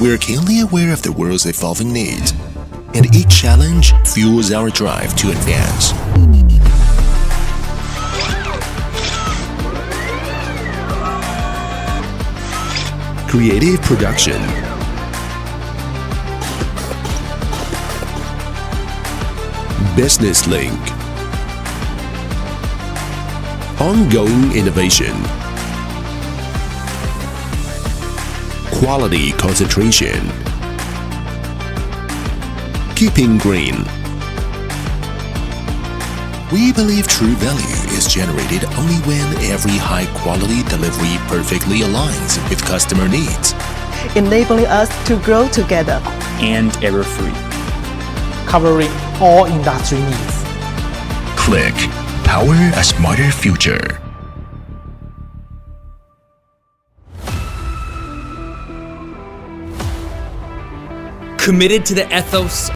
We're keenly aware of the world's evolving needs, and each challenge fuels our drive to advance. Creative production, business link, ongoing innovation, quality concentration, keeping green. We believe true value is generated only when every high-quality delivery perfectly aligns with customer needs, enabling us to grow together and error-free, covering all industry needs. Click. Power a smarter future. committed to the ethos